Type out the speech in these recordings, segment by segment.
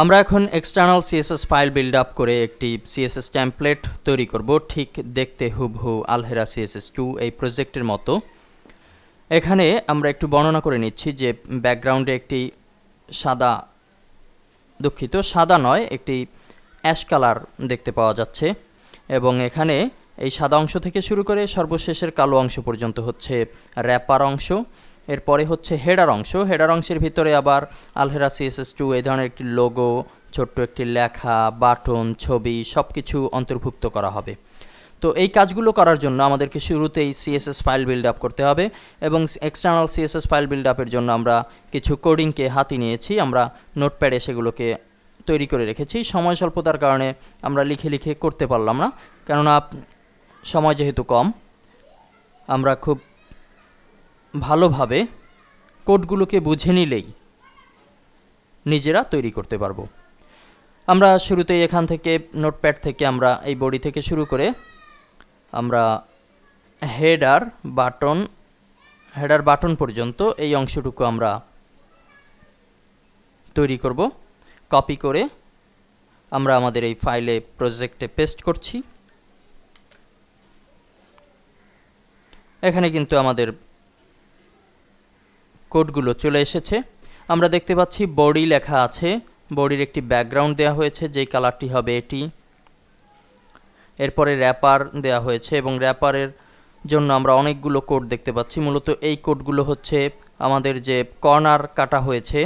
আমরা এখন external CSS file build up করে একটি সিএসএস টেমপ্লেট তৈরি করব, ঠিক দেখতে হুবহু আলহেরা CSS2 এই প্রজেক্টের মতো। এখানে আমরা একটু বর্ণনা করে নিচ্ছি যে ব্যাকগ্রাউন্ডে একটি সাদা নয়, একটি অ্যাশ কালার দেখতে পাওয়া যাচ্ছে, এবং এখানে এই সাদা অংশ থেকে শুরু করে সর্বশেষের কালো অংশ পর্যন্ত হচ্ছে র্যাপার অংশ। এরপরে হচ্ছে হেডার অংশ। হেডার অংশের ভিতরে আবার আলহেরা CSS2 এই ধরনের একটি লোগো, ছোট্ট একটি লেখা, বাটন, ছবি সব কিছু অন্তর্ভুক্ত করা হবে। তো এই কাজগুলো করার জন্য আমাদেরকে শুরুতেই CSS ফাইল বিল্ড আপ করতে হবে, এবং এক্সটার্নাল CSS ফাইল বিল্ড আপের জন্য আমরা কিছু কোডিংকে হাতে নিয়েছি। আমরা নোটপ্যাডে সেগুলোকে তৈরি করে রেখেছি। সময় স্বল্পতার কারণে আমরা লিখে লিখে করতে পারলাম না, কেননা সময় যেহেতু কম। আমরা খুব ভালোভাবে কোডগুলোকে বুঝে নিলেই নিজেরা তৈরি করতে পারবো। আমরা শুরুতেই এখান থেকে নোটপ্যাড থেকে আমরা এই বডি থেকে শুরু করে আমরা হেডার বাটন পর্যন্ত এই অংশটুকু আমরা তৈরি করব। কপি করে আমরা আমাদের এই ফাইলে প্রজেক্টে পেস্ট করছি। এখানে কিন্তু আমাদের কোডগুলো চলে এসেছে। আমরা দেখতে পাচ্ছি বডি লেখা আছে, বডির একটি ব্যাকগ্রাউন্ড দেওয়া হয়েছে, যেই কালারটি হবে এটি। এরপরে র্যাপার দেওয়া হয়েছে, এবং র্যাপারের জন্য আমরা অনেকগুলো কোড দেখতে পাচ্ছি। মূলত এই কোডগুলো হচ্ছে আমাদের যে কর্নার কাটা হয়েছে,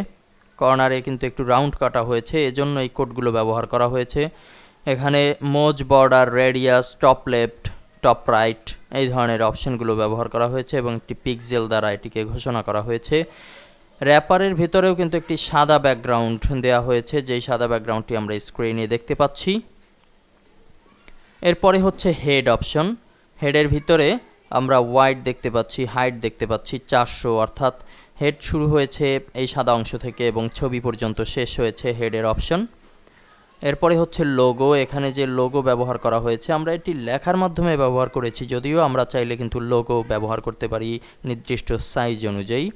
কর্নারে কিন্তু একটু রাউন্ড কাটা হয়েছে, এজন্য এই কোডগুলো ব্যবহার করা হয়েছে। এখানে মোজ, border, radius, top left, top right এই ধরনের অপশনগুলো ব্যবহার করা হয়েছে, এবং একটি পিক্সেল দ্বারা এটিকে ঘোষণা করা হয়েছে। র্যাপারের ভিতরেও কিন্তু একটি সাদা ব্যাকগ্রাউন্ড দেওয়া হয়েছে, যেই সাদা ব্যাকগ্রাউন্ডটি আমরা স্ক্রিনে দেখতে পাচ্ছি। এরপরে হচ্ছে হেড অপশন। হেডের ভিতরে আমরা ওয়াইড দেখতে পাচ্ছি, হাইট দেখতে পাচ্ছি 400, অর্থাৎ হেড শুরু হয়েছে এই সাদা অংশ থেকে এবং ছবি পর্যন্ত শেষ হয়েছে হেডের অপশন। এরপরে হচ্ছে লোগো। এখানে যে লোগো ব্যবহার করা হয়েছে আমরা এটি লেখার মাধ্যমে ব্যবহার করেছি, যদিও আমরা চাইলে কিন্তু লোগো ব্যবহার করতে পারি নির্দিষ্ট সাইজ অনুযায়ী।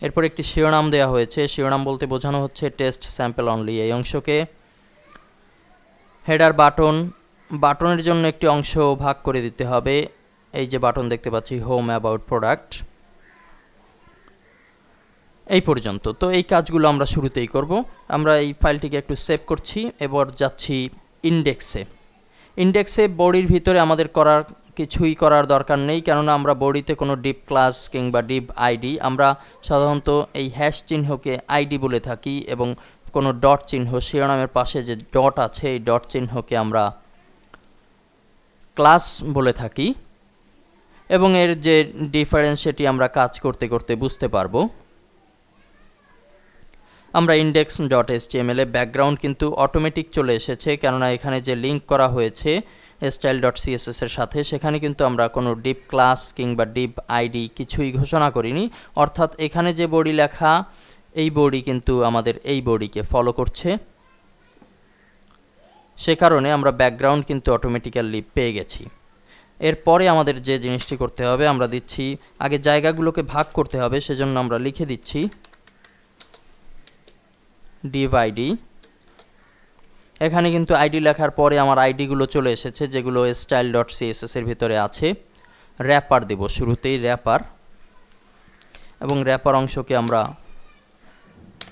এরপর একটি শিরোনাম দেওয়া হয়েছে। শিরোনাম বলতে বোঝানো হচ্ছে টেস্ট স্যাম্পল অনলি এই অংশকে। হেডার বাটনের জন্য একটি অংশ ভাগ করে দিতে হবে। এই যে বাটন দেখতে পাচ্ছি, হোম, অ্যাবাউট, প্রোডাক্ট, এই পর্যন্ত। তো এই কাজগুলো আমরা শুরুতেই করব। আমরা এই ফাইলটিকে একটু সেভ করছি। এবার যাচ্ছি ইন্ডেক্সে। বডির ভিতরে আমাদের কিছুই করার দরকার নেই, কেননা আমরা বডিতে কোনো ডিভ ক্লাস কিংবা ডিভ আইডি, আমরা সাধারণত এই হ্যাশ চিহ্নকে আইডি বলে থাকি, এবং কোনো ডট চিহ্ন, শিরোনামের পাশে যে ডট আছে এই ডট চিহ্নকে আমরা ক্লাস বলে থাকি, এবং এর যে ডিফারেন্স সেটি আমরা কাজ করতে করতে বুঝতে পারবো। আমরা index.html এ ব্যাকগ্রাউন্ড কিন্তু অটোমেটিক চলে এসেছে, কেননা এখানে যে লিঙ্ক করা হয়েছে style.css এর সাথে, সেখানে কিন্তু আমরা কোনো ডিভ ক্লাস কিংবা ডিভ আইডি কিছুই ঘোষণা করিনি। অর্থাৎ এখানে যে বডি লেখা, এই বডি কিন্তু আমাদের এই বডিকে ফলো করছে, সে কারণে আমরা ব্যাকগ্রাউন্ড কিন্তু অটোমেটিক্যালি পেয়ে গেছি। এরপরে আমাদের যে জিনিসটি করতে হবে, আমরা দিচ্ছি আগে জায়গাগুলোকে ভাগ করতে হবে, সেজন্য আমরা লিখে দিচ্ছি div id। এখানে কিন্তু আইডি লেখার পরে আমার আইডিগুলো চলে এসেছে, যেগুলো style.css এর ভিতরে আছে। র্যাপার দেব শুরুতেই, র্যাপার, এবং র্যাপার অংশকে আমরা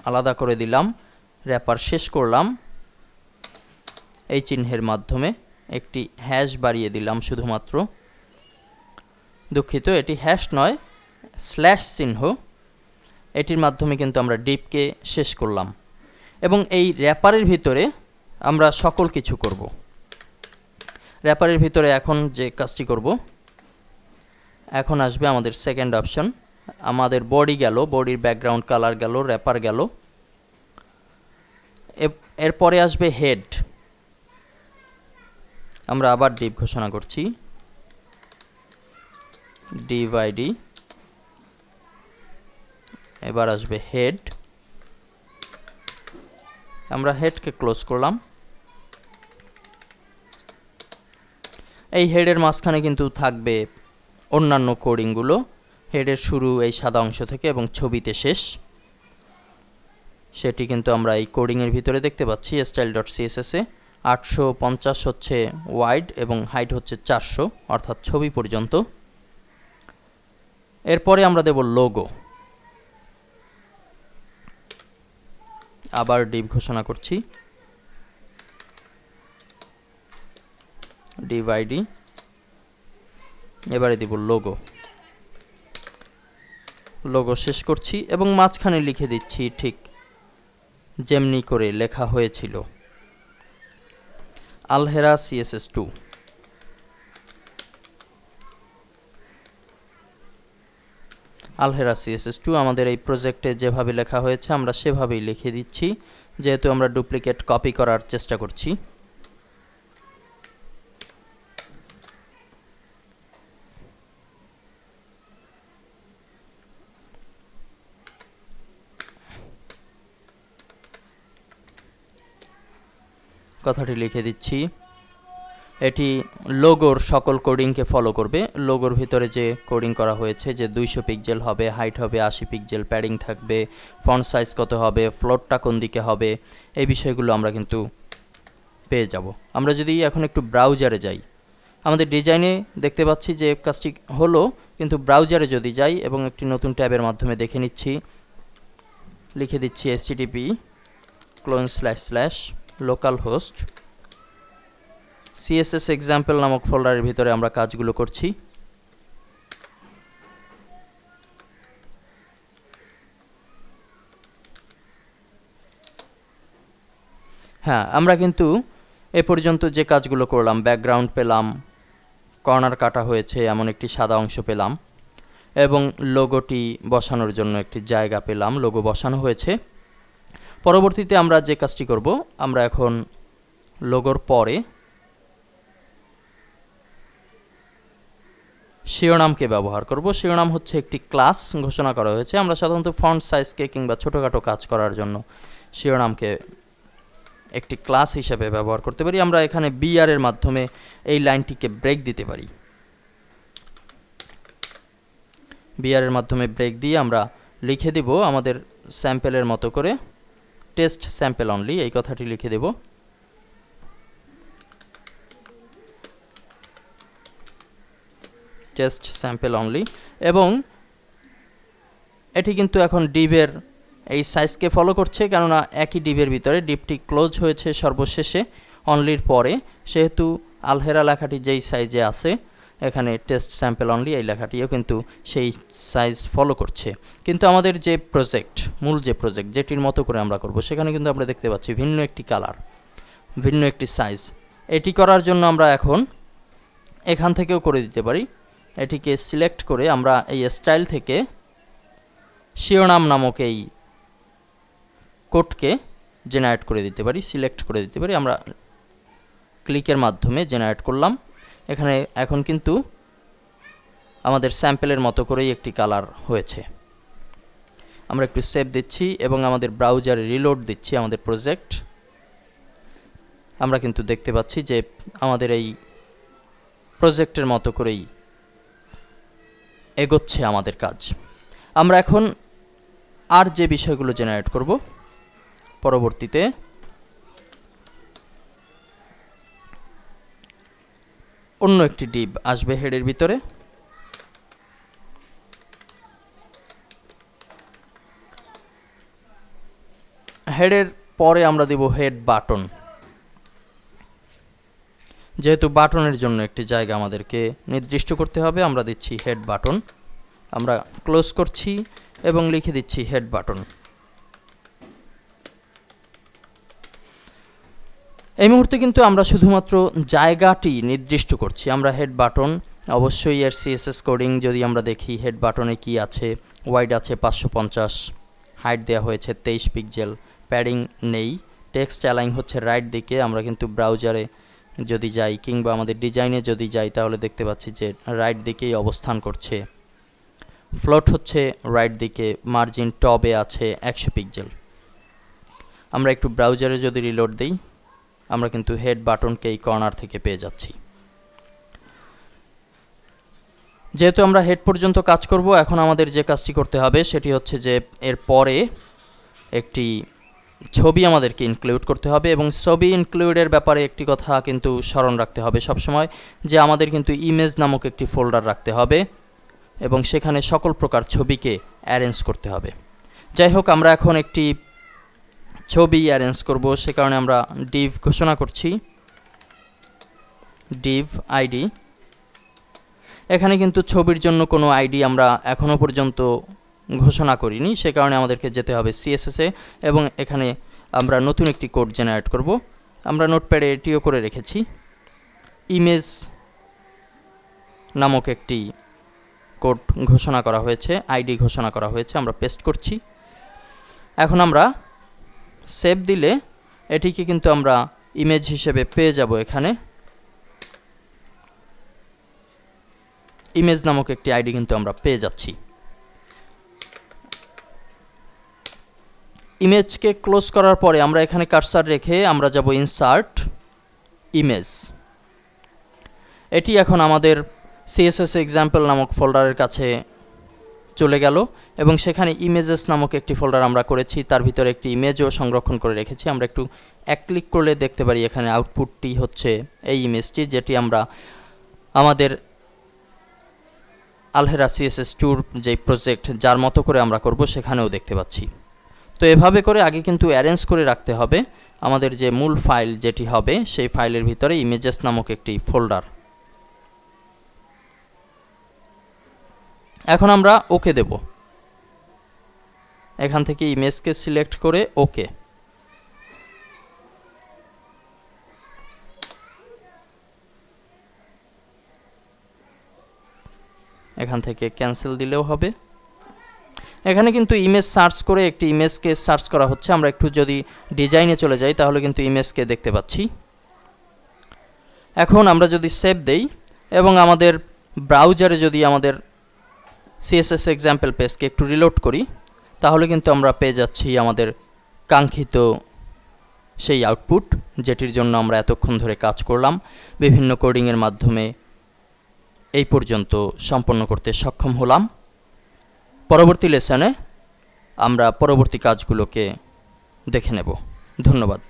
আলাদা করে দিলাম। র্যাপার শেষ করলাম এই চিহ্নের মাধ্যমে, একটি হ্যাশ বাড়িয়ে দিলাম শুধুমাত্র। দুঃখিত, এটি হ্যাশ নয়, স্ল্যাশ চিহ্ন। এটির মাধ্যমে কিন্তু আমরা ডিভকে শেষ করলাম, এবং এই র্যাপারের ভিতরে আমরা সকল কিছু করব। র্যাপারের ভিতরে এখন যে কাজটি করব, এখন আসবে আমাদের সেকেন্ড অপশন। আমাদের বডি গেল, বডির ব্যাকগ্রাউন্ড কালার গেল, র্যাপার গেল। এরপরে আসবে হেড। আমরা আবার ডিভ ঘোষণা করছি, div id। এবার আসবে হেড। আমরা হেডকে ক্লোজ করলাম। এই হেডের মাঝখানে কিন্তু থাকবে অন্যান্য কোডিংগুলো। হেডের শুরু এই সাদা অংশ থেকে এবং ছবিতে শেষ। সেটি কিন্তু আমরা এই কোডিংয়ের ভিতরে দেখতে পাচ্ছি style.css এ 850 হচ্ছে ওয়াইড এবং হাইট হচ্ছে 400 অর্থাৎ ছবি পর্যন্ত। এরপরে আমরা দেব লোগো। আবার div ঘোষণা করছি, div id, এবারে দেব লোগো। লোগো শেষ করছি এবং মাঝখানে লিখে দিচ্ছি ঠিক যেমনি করে লেখা হয়েছিল, আলহেরা CSS2। আলহেরা CSS2 আমাদের এই প্রজেক্টে যেভাবে লেখা হয়েছে আমরা সেভাবেই লিখে দিচ্ছি, যেহেতু আমরা ডুপ্লিকেট কপি করার চেষ্টা করছি। কথাটি লিখে দিচ্ছি। এটি লোগোর সকল কোডিংকে ফলো করবে। লোগোর ভিতরে যে কোডিং করা হয়েছে যে 200 পিক্সেল হবে, হাইট হবে 80 পিক্সেল, প্যাডিং থাকবে, ফন্ট সাইজ কত হবে, ফ্লোটটা কোন দিকে হবে, এই বিষয়গুলো আমরা কিন্তু পেয়ে যাব। আমরা যদি এখন একটু ব্রাউজারে যাই, আমাদের ডিজাইনে দেখতে পাচ্ছি যে কাজটি হলো, কিন্তু ব্রাউজারে যদি যাই এবং একটি নতুন ট্যাবের মাধ্যমে দেখে নিচ্ছি, লিখে দিচ্ছি http://localhost CSS example নামক ফোল্ডারের ভিতরে আমরা কাজগুলো করছি। হ্যাঁ, আমরা কিন্তু এ পর্যন্ত যে কাজগুলো করলাম, ব্যাকগ্রাউন্ড পেলাম, কর্নার কাটা হয়েছে এমন একটি সাদা অংশ পেলাম এবং লোগোটি বসানোর জন্য একটি জায়গা পেলাম, লোগো বসানো হয়েছে। পরবর্তীতে আমরা যে কাজটি করব, আমরা এখন লোগোর পরে শিরোনামকে ব্যবহার করব। শিরোনাম হচ্ছে একটি ক্লাস ঘোষণা করা হয়েছে। আমরা সাধারণত ফন্ট সাইজকে কিংবা ছোটোখাটো কাজ করার জন্য শিরোনামকে একটি ক্লাস হিসেবে ব্যবহার করতে পারি। আমরা এখানে BR এর মাধ্যমে এই লাইনটিকে ব্রেক দিতে পারি। BR এর মাধ্যমে ব্রেক দিয়ে আমরা লিখে দেব আমাদের স্যাম্পলের মতো করে টেস্ট স্যাম্পল অনলি, এই কথাটি লিখে দেব। টেস্ট স্যাম্পল অনলি, এবং এটি কিন্তু এখন ডিভের এই সাইজকে ফলো করছে, কেননা একই ডিভের ভিতরে ডিভটি ক্লোজ হয়েছে সর্বশেষে অনলির পরে, সেহেতু আলহেরা লেখাটি যেই সাইজে আছে এখানে টেস্ট স্যাম্পল অনলি এই লেখাটিও কিন্তু সেই সাইজ ফলো করছে। কিন্তু আমাদের যে প্রজেক্ট, মূল যে প্রজেক্ট যেটির মতো করে আমরা করব, সেখানে কিন্তু আমরা দেখতে পাচ্ছি ভিন্ন একটি কালার, ভিন্ন একটি সাইজ। এটি করার জন্য আমরা এখন এখান থেকেও করে দিতে পারি। এটিকে সিলেক্ট করে আমরা এই স্টাইল থেকে শিরোনাম নামক এই কোডকে জেনারেট করে দিতে পারি, সিলেক্ট করে দিতে পারি। আমরা ক্লিকের মাধ্যমে জেনারেট করলাম। এখানে এখন কিন্তু আমাদের স্যাম্পলের মতো করেই একটি কালার হয়েছে। আমরা একটু সেভ দিচ্ছি এবং আমাদের ব্রাউজারে রিলোড দিচ্ছি আমাদের প্রজেক্ট। আমরা কিন্তু দেখতে পাচ্ছি যে আমাদের এই প্রজেক্টের মতো করেই এগোচ্ছে আমাদের কাজ। আমরা এখন আর যে বিষয়গুলো জেনারেট করব পরবর্তীতে, অন্য একটি ডিভ আসবে হেডের ভিতরে। হেডের পরে আমরা দেব হেড বাটন। যেহেতু বাটনের জন্য একটি জায়গা আমাদেরকে নির্দিষ্ট করতে হবে, আমরা দিচ্ছি হেড বাটন। আমরা ক্লোজ করছি এবং লিখে দিচ্ছি হেড বাটন। এই মুহূর্তে কিন্তু আমরা শুধুমাত্র জায়গাটি নির্দিষ্ট করছি। আমরা হেড বাটন, অবশ্যই এর CSS কোডিং যদি আমরা দেখি, হেড বাটনে কি আছে, ওয়াইড আছে 550, হাইট দেওয়া হয়েছে 23 পিক্সেল, প্যাডিং নেই, টেক্সট অ্যালাইন হচ্ছে রাইট দিকে। আমরা কিন্তু ব্রাউজারে যদি যাই কিংবা আমাদের ডিজাইনে যদি যাই তাহলে দেখতে পাচ্ছি যে রাইট দিকেই অবস্থান করছে। ফ্লোট হচ্ছে রাইট দিকে, মার্জিন টবে আছে 100 পিক্সেল। আমরা একটু ব্রাউজারে যদি রিলোড দিই, আমরা কিন্তু হেড বাটনকে এই কর্নার থেকে পেয়ে যাচ্ছি। যেহেতু আমরা হেড পর্যন্ত কাজ করব, এখন আমাদের যে কাজটি করতে হবে সেটি হচ্ছে যে এর পরে একটি ছবি আমাদেরকে ইনক্লুড করতে হবে, এবং ছবি ইনক্লুডের ব্যাপারে একটি কথা কিন্তু স্মরণ রাখতে হবে সবসময়, যে আমাদের কিন্তু ইমেজ নামক একটি ফোল্ডার রাখতে হবে এবং সেখানে সকল প্রকার ছবিকে অ্যারেঞ্জ করতে হবে। যাই হোক, আমরা এখন একটি ছবি অ্যারেঞ্জ করব, সে কারণে আমরা div ঘোষণা করছি, div id। এখানে কিন্তু ছবির জন্য কোনো আইডি আমরা এখনো পর্যন্ত ঘোষণা করিনি, সে কারণে আমাদেরকে যেতে হবে CSS এ এবং এখানে আমরা নতুন একটি কোড জেনারেট করব। আমরা নোটপ্যাডে এটিও করে রেখেছি, ইমেজ নামক একটি কোড ঘোষণা করা হয়েছে, আইডি ঘোষণা করা হয়েছে, আমরা পেস্ট করছি। এখন আমরা সেভ দিলে এটিকে কিন্তু আমরা ইমেজ হিসেবে পেয়ে যাব। এখানে ইমেজ নামক একটি আইডি কিন্তু আমরা পেয়ে যাচ্ছি। ইমেজকে ক্লোজ করার পরে আমরা এখানে কার্সার রেখে আমরা যাব ইনসার্ট ইমেজ। এটি এখন আমাদের CSS এক্সাম্পল নামক ফোল্ডারের কাছে চলে গেল এবং সেখানে ইমেজেস নামক একটি ফোল্ডার আমরা করেছি, তার ভিতরে একটি ইমেজও সংরক্ষণ করে রেখেছি। আমরা একটু এক ক্লিক করলে দেখতে পারি এখানে আউটপুটটি হচ্ছে এই ইমেজটি, যেটি আমরা আমাদের আলহেরা CSS2 যে প্রজেক্ট যার মতো করে আমরা করব সেখানেও দেখতে পাচ্ছি। তো এভাবে করে আগে কিন্তু অ্যারেঞ্জ করে রাখতে হবে আমাদের যে মূল ফাইল যেটি হবে সেই ফাইলের ভিতরে ইমেজেস নামক একটি ফোল্ডার। এখন আমরা ওকে দেব, এখান থেকে ইমেজকে সিলেক্ট করে ওকে। এখান থেকে ক্যান্সেল দিলেও হবে। এখানে কিন্তু ইমেজ সার্চ করে একটি ইমেজকে সার্চ করা হচ্ছে। আমরা একটু যদি ডিজাইনে চলে যাই তাহলে কিন্তু ইমেজকে দেখতে পাচ্ছি। এখন আমরা যদি সেভ দেই এবং আমাদের ব্রাউজারে যদি আমাদের CSS এক্সাম্পল পেজকে একটু রিলোড করি তাহলে কিন্তু আমরা পেয়ে যাচ্ছি আমাদের কাঙ্ক্ষিত সেই আউটপুট, যেটির জন্য আমরা এতক্ষণ ধরে কাজ করলাম, বিভিন্ন কোডিংয়ের মাধ্যমে এই পর্যন্ত সম্পন্ন করতে সক্ষম হলাম। পরবর্তী লেসনে আমরা পরবর্তী কাজগুলোকে দেখে নেব। ধন্যবাদ।